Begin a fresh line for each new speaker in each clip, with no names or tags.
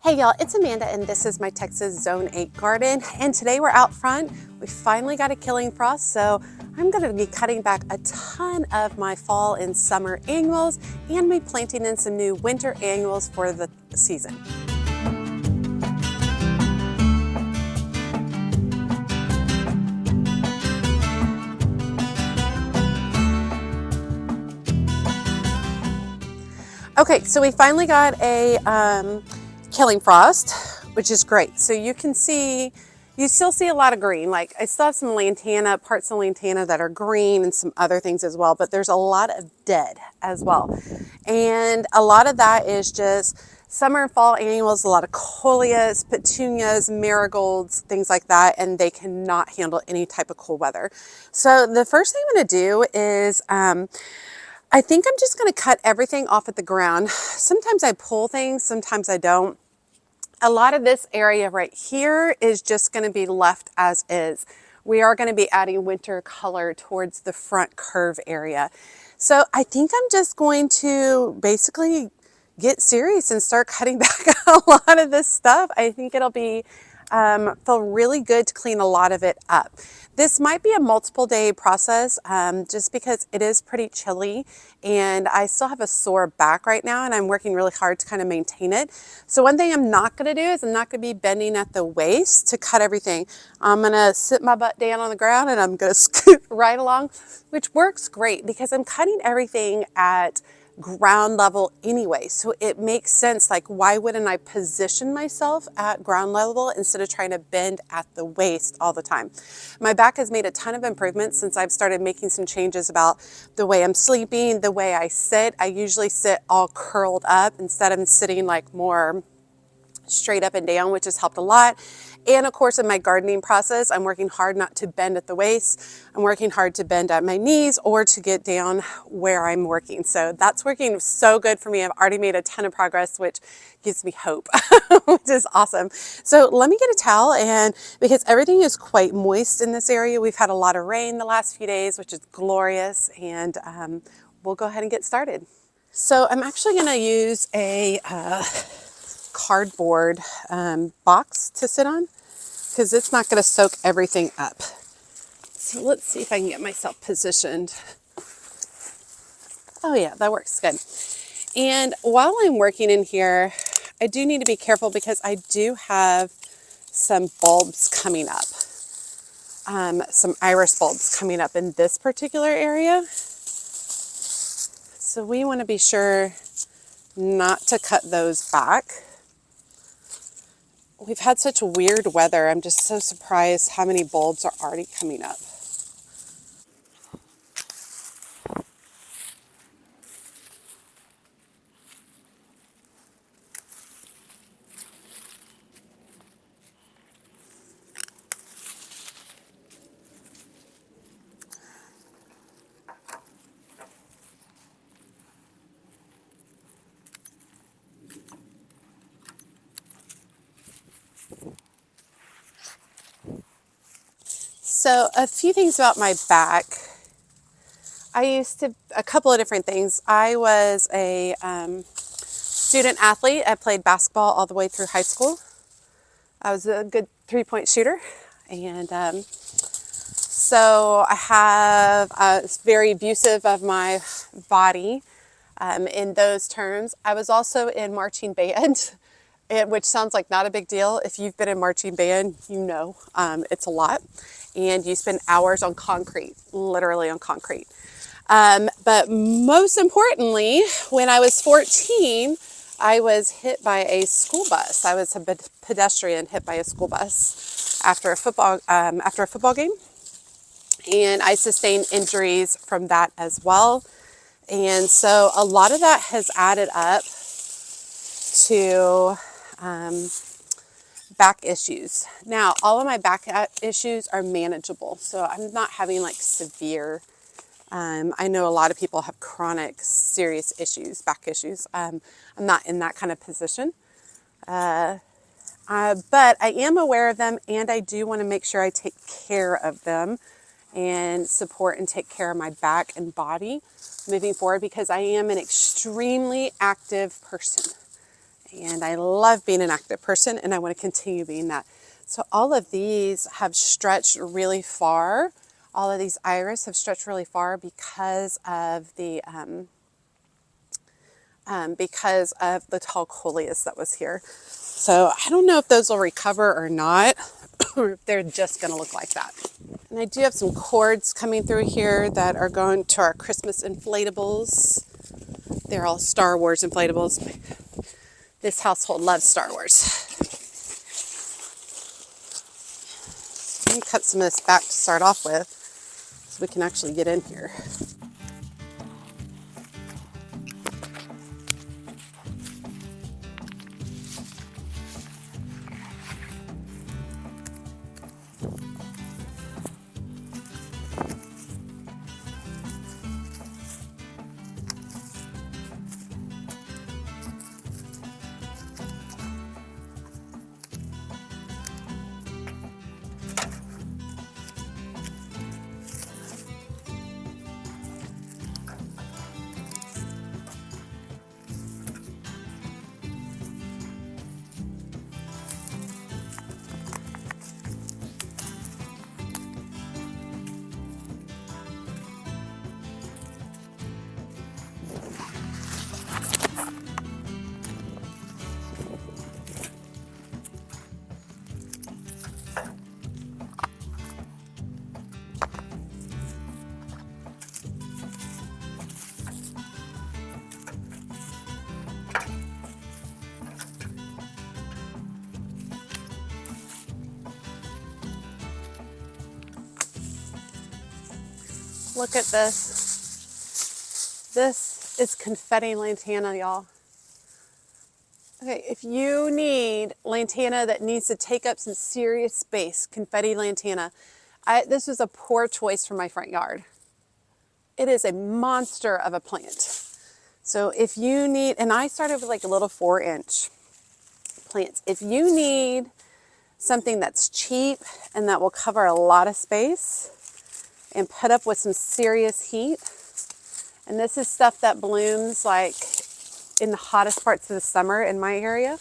Hey y'all, it's Amanda and this is my Texas Zone 8 garden, and today we're out front. We finally got a killing frost, so I'm going to be cutting back a ton of my fall and summer annuals and be planting in some new winter annuals for the season. Okay, so we finally got a killing frost, which is great. So you can see, you still see a lot of green. Like I still have some lantana, parts of lantana that are green and some other things as well, but there's a lot of dead as well. And a lot of that is just summer and fall annuals, a lot of coleus, petunias, marigolds, things like that, and they cannot handle any type of cool weather. So the first thing I'm gonna do is, I think I'm just gonna cut everything off at the ground. Sometimes I pull things, sometimes I don't. A lot of this area right here is just gonna be left as is. We are gonna be adding winter color towards the front curve area. So I think I'm just going to basically get serious and start cutting back a lot of this stuff. I think it'll be feel really good to clean a lot of it up. This might be a multiple day process just because it is pretty chilly and I still have a sore back right now and I'm working really hard to kind of maintain it. So one thing I'm not going to do is I'm not going to be bending at the waist to cut everything. I'm going to sit my butt down on the ground and I'm going to scoot right along, which works great because I'm cutting everything at ground level anyway. So it makes sense. Like, why wouldn't I position myself at ground level instead of trying to bend at the waist all the time? My back has made a ton of improvements since I've started making some changes about the way I'm sleeping, the way I sit. I usually sit all curled up instead of sitting like more straight up and down, which has helped a lot. And of course, in my gardening process, I'm working hard not to bend at the waist. I'm working hard to bend at my knees or to get down where I'm working. So that's working so good for me. I've already made a ton of progress, which gives me hope, which is awesome. So let me get a towel, and because everything is quite moist in this area, we've had a lot of rain the last few days, which is glorious. And we'll go ahead and get started. So I'm actually going to use a cardboard box to sit on because it's not going to soak everything up. So let's see if I can get myself positioned. Oh yeah, that works good. And while I'm working in here, I do need to be careful because I do have some bulbs coming up. Some iris bulbs coming up in this particular area. So we want to be sure not to cut those back. We've had such weird weather. I'm just so surprised how many bulbs are already coming up. So a few things about my back. A couple of different things. I was a student athlete. I played basketball all the way through high school. I was a good 3-point shooter. And so I have, it's very abusive of my body in those terms. I was also in marching band, which sounds like not a big deal. If you've been in marching band, you know it's a lot. And you spend hours on concrete, literally on concrete. But most importantly, when I was 14, I was hit by a school bus. I was a pedestrian hit by a school bus after a football game. And I sustained injuries from that as well. And so a lot of that has added up to back issues. Now, all of my back issues are manageable. So I'm not having like severe, I know a lot of people have chronic, serious issues, back issues. I'm not in that kind of position. But I am aware of them, and I do want to make sure I take care of them and support and take care of my back and body moving forward because I am an extremely active person. And I love being an active person, and I want to continue being that. So all of these have stretched really far. All of these iris have stretched really far because of the tall coleus that was here. So I don't know if those will recover or not, or if they're just going to look like that. And I do have some cords coming through here that are going to our Christmas inflatables. They're all Star Wars inflatables. This household loves Star Wars. Let me cut some of this back to start off with so we can actually get in here. Look at this. This is confetti lantana, y'all. Okay, if you need lantana that needs to take up some serious space, confetti lantana, this was a poor choice for my front yard. It is a monster of a plant. So if you need, and I started with like a little 4-inch plants. If you need something that's cheap and that will cover a lot of space and put up with some serious heat, and this is stuff that blooms like in the hottest parts of the summer in my area,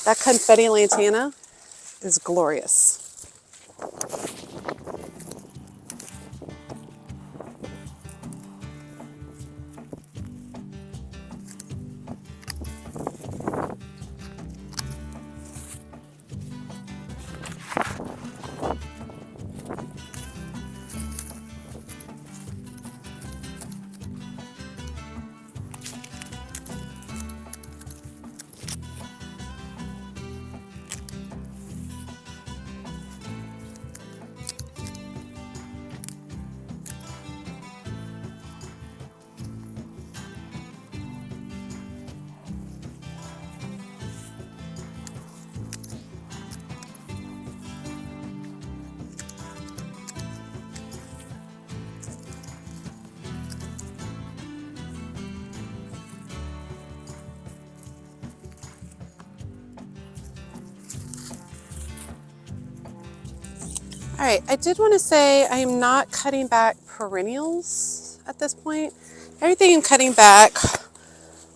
that confetti lantana is glorious. All right, I did want to say I am not cutting back perennials at this point. Everything I'm cutting back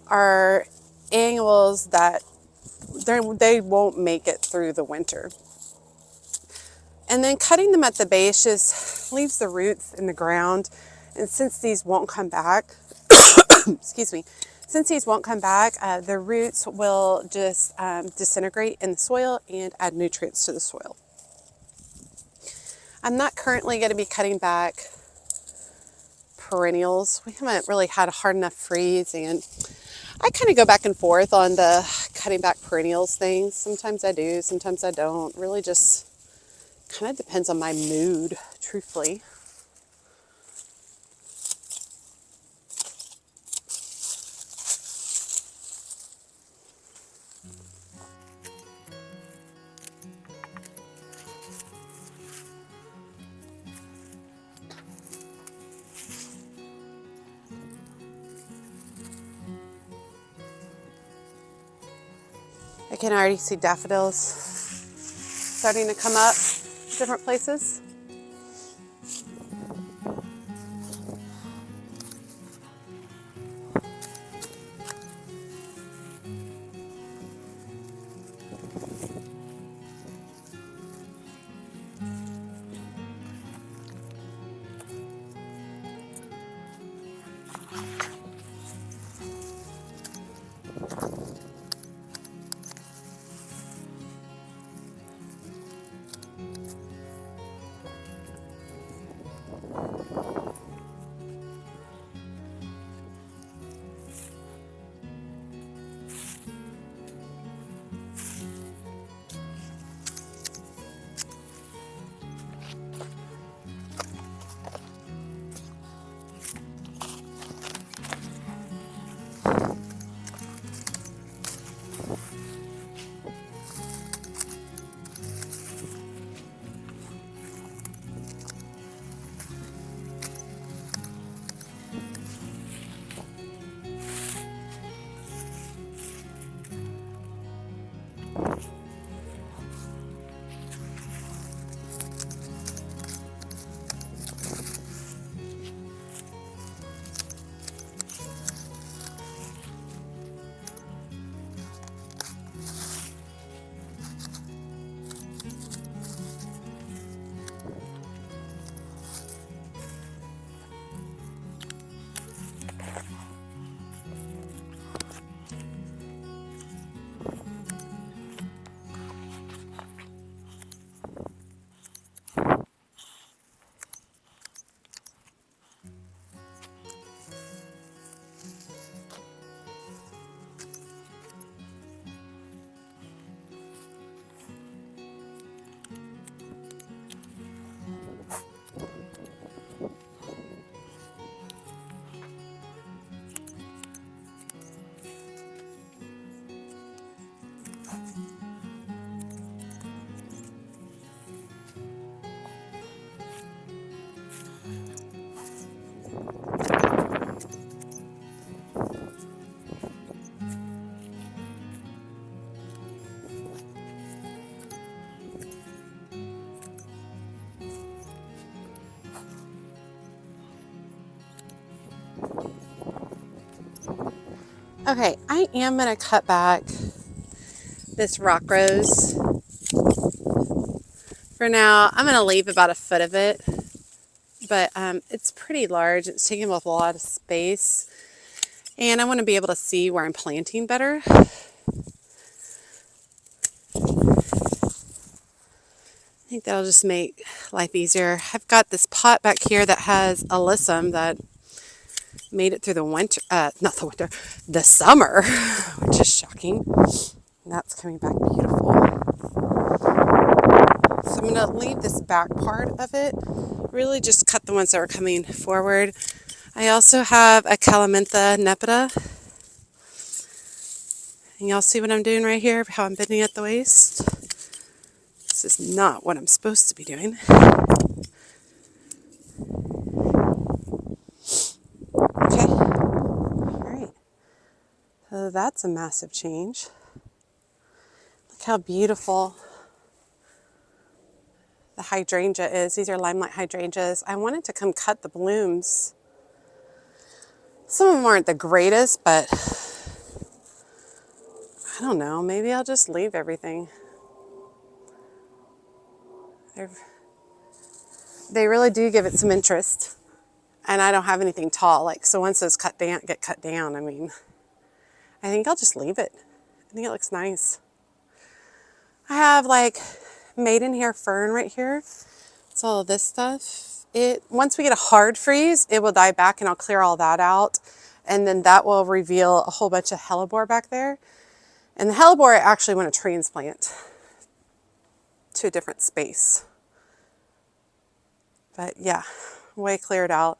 are annuals that they won't make it through the winter. And then cutting them at the base just leaves the roots in the ground. And since these won't come back, excuse me, since these won't come back, the roots will just disintegrate in the soil and add nutrients to the soil. I'm not currently going to be cutting back perennials. We haven't really had a hard enough freeze, and I kind of go back and forth on the cutting back perennials thing. Sometimes I do, sometimes I don't. Really just kind of depends on my mood, truthfully. I can already see daffodils starting to come up different places. Okay, I am going to cut back this rock rose. For now, I'm going to leave about a foot of it, but it's pretty large. It's taking up a lot of space, and I want to be able to see where I'm planting better. I think that'll just make life easier. I've got this pot back here that has alyssum that made it through the winter, the summer, which is shocking. And that's coming back beautiful. So I'm going to leave this back part of it, really just cut the ones that are coming forward. I also have a Calamintha nepeta. And y'all see what I'm doing right here, how I'm bending at the waist? This is not what I'm supposed to be doing. Okay. All right. So that's a massive change. Look how beautiful the hydrangea is. These are limelight hydrangeas. I wanted to come cut the blooms. Some of them aren't the greatest, but I don't know. Maybe I'll just leave everything. They really do give it some interest. And I don't have anything tall. Like, so once those get cut down, I mean, I think I'll just leave it. I think it looks nice. I have like maidenhair fern right here. It's all of this stuff. Once we get a hard freeze, it will die back and I'll clear all that out. And then that will reveal a whole bunch of hellebore back there. And the hellebore I actually want to transplant to a different space. But yeah, way cleared out.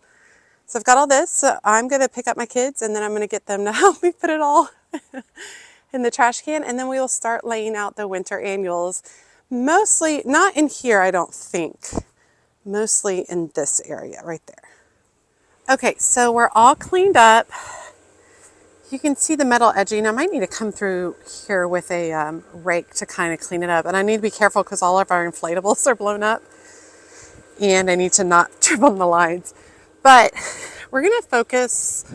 So I've got all this. So I'm going to pick up my kids and then I'm going to get them to help me put it all in the trash can. And then we will start laying out the winter annuals. Mostly, not in here, I don't think. Mostly in this area right there. Okay, so we're all cleaned up. You can see the metal edging. I might need to come through here with a rake to kind of clean it up. And I need to be careful because all of our inflatables are blown up. And I need to not trip on the lines. But we're going to focus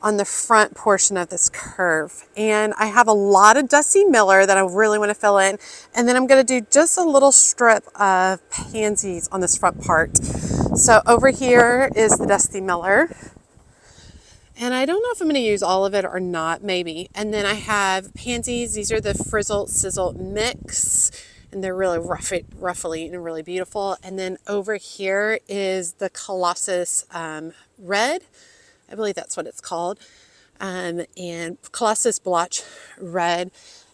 on the front portion of this curve. And I have a lot of Dusty Miller that I really want to fill in. And then I'm going to do just a little strip of pansies on this front part. So over here is the Dusty Miller. And I don't know if I'm going to use all of it or not, maybe. And then I have pansies. These are the Frizzle Sizzle Mix. And they're really ruffly and really beautiful. And then over here is the Colossus Red. I believe that's what it's called. And Colossus Blotch Red.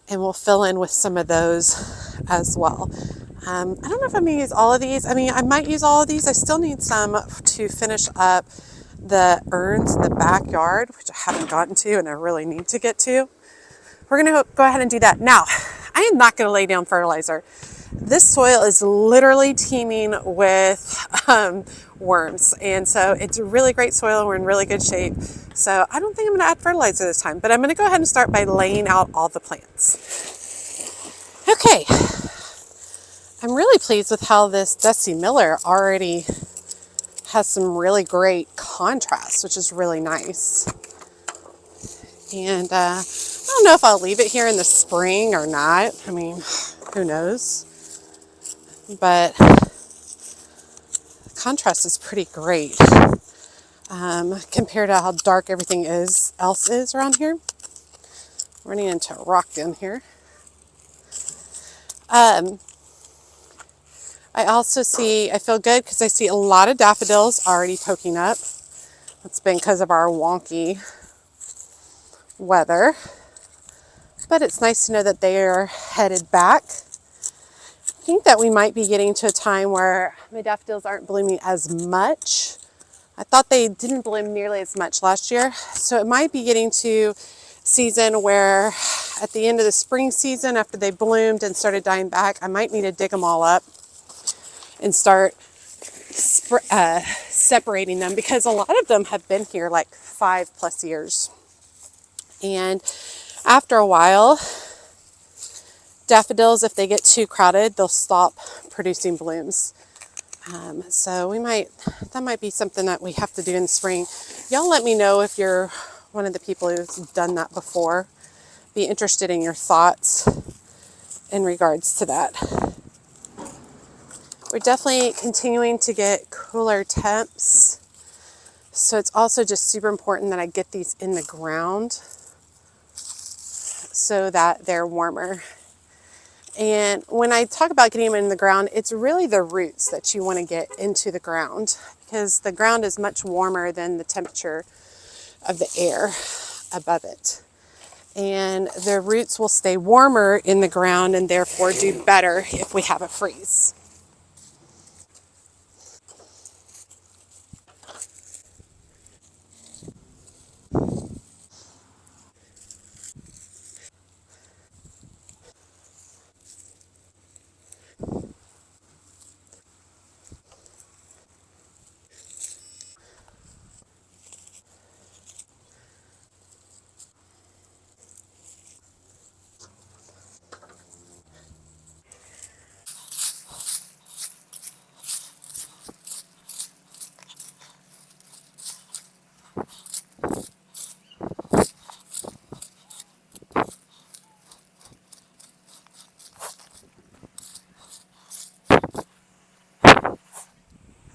And we'll fill in with some of those as well. I don't know if I'm going to use all of these. I mean, I might use all of these. I still need some to finish up the urns in the backyard, which I haven't gotten to and I really need to get to. We're going to go ahead and do that. Now, I am not going to lay down fertilizer. This soil is literally teeming with worms. And so it's a really great soil. We're in really good shape. So I don't think I'm going to add fertilizer this time, but I'm going to go ahead and start by laying out all the plants. Okay, I'm really pleased with how this Desi Miller already has some really great contrast, which is really nice. And I don't know if I'll leave it here in the spring or not. I mean, who knows? But the contrast is pretty great compared to how dark everything else is around here. Running into a rock down here. I also I feel good because I see a lot of daffodils already poking up. It's been because of our wonky weather. But it's nice to know that they are headed back. I think that we might be getting to a time where my daffodils aren't blooming as much. I thought they didn't bloom nearly as much last year. So it might be getting to season where at the end of the spring season, after they bloomed and started dying back, I might need to dig them all up and start separating them, because a lot of them have been here like 5+ years. And after a while, daffodils, if they get too crowded, they'll stop producing blooms. So that might be something that we have to do in the spring. Y'all let me know if you're one of the people who's done that before. Be interested in your thoughts in regards to that. We're definitely continuing to get cooler temps. So it's also just super important that I get these in the ground so that they're warmer. And when I talk about getting them in the ground, it's really the roots that you want to get into the ground, because the ground is much warmer than the temperature of the air above it. And the roots will stay warmer in the ground and therefore do better if we have a freeze.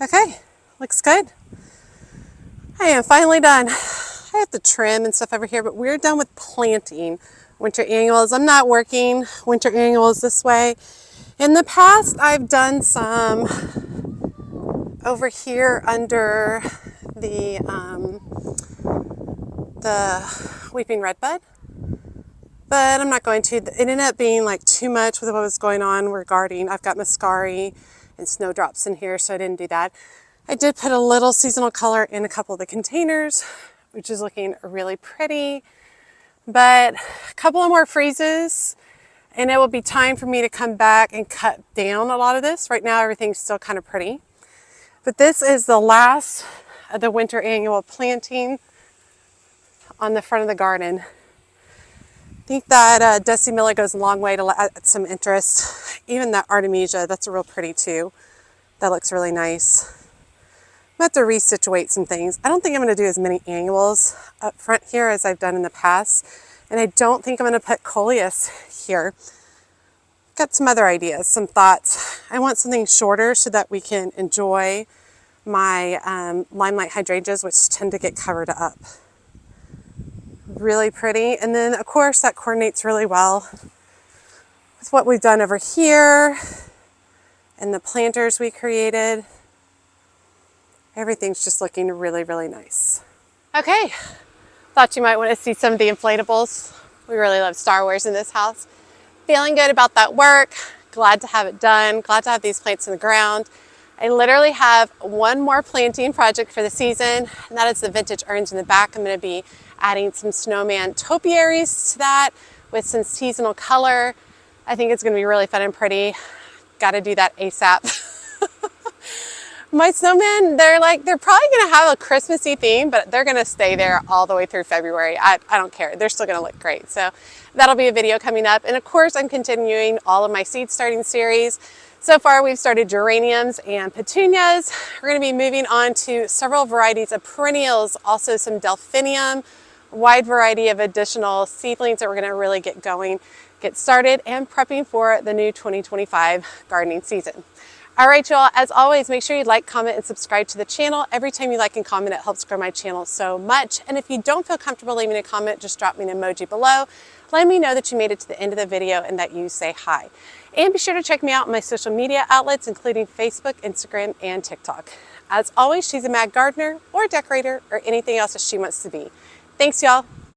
Okay, looks good. I am finally done. I have to trim and stuff over here, but we're done with planting winter annuals. I'm not working winter annuals this way. In the past, I've done some over here under the weeping redbud, but I'm not going to. It ended up being like too much with what was going on regarding, I've got muscari and snowdrops in here, so I didn't do that. I did put a little seasonal color in a couple of the containers, which is looking really pretty, but a couple of more freezes and it will be time for me to come back and cut down a lot of this. Right now, everything's still kind of pretty, but this is the last of the winter annual planting on the front of the garden. I think that Desi Miller goes a long way to add some interest. Even that Artemisia, that's real pretty too. That looks really nice. I'm going to have to resituate some things. I don't think I'm going to do as many annuals up front here as I've done in the past. And I don't think I'm going to put coleus here. Got some other ideas, some thoughts. I want something shorter so that we can enjoy my limelight hydrangeas, which tend to get covered up. Really pretty. And then of course that coordinates really well with what we've done over here and the planters we created. Everything's just looking really, really nice. Okay, thought you might want to see some of the inflatables. We really love Star Wars in this house. Feeling good about that work. Glad to have it done. Glad to have these plants in the ground. I literally have one more planting project for the season, and that is the vintage urns in the back. I'm going to be adding some snowman topiaries to that with some seasonal color. I think it's going to be really fun and pretty. Got to do that ASAP. My snowmen, they're probably going to have a Christmassy theme, but they're going to stay there all the way through February. I don't care. They're still going to look great. So that'll be a video coming up. And of course, I'm continuing all of my seed starting series. So far, we've started geraniums and petunias. We're going to be moving on to several varieties of perennials, also some delphinium, a wide variety of additional seedlings that we're going to really get started and prepping for the new 2025 gardening season. All right, y'all, as always, make sure you like, comment, and subscribe to the channel. Every time you like and comment, it helps grow my channel so much. And if you don't feel comfortable leaving a comment, just drop me an emoji below. Let me know that you made it to the end of the video and that you say hi. And be sure to check me out on my social media outlets, including Facebook, Instagram, and TikTok. As always, she's a mad gardener or decorator or anything else that she wants to be. Thanks, y'all.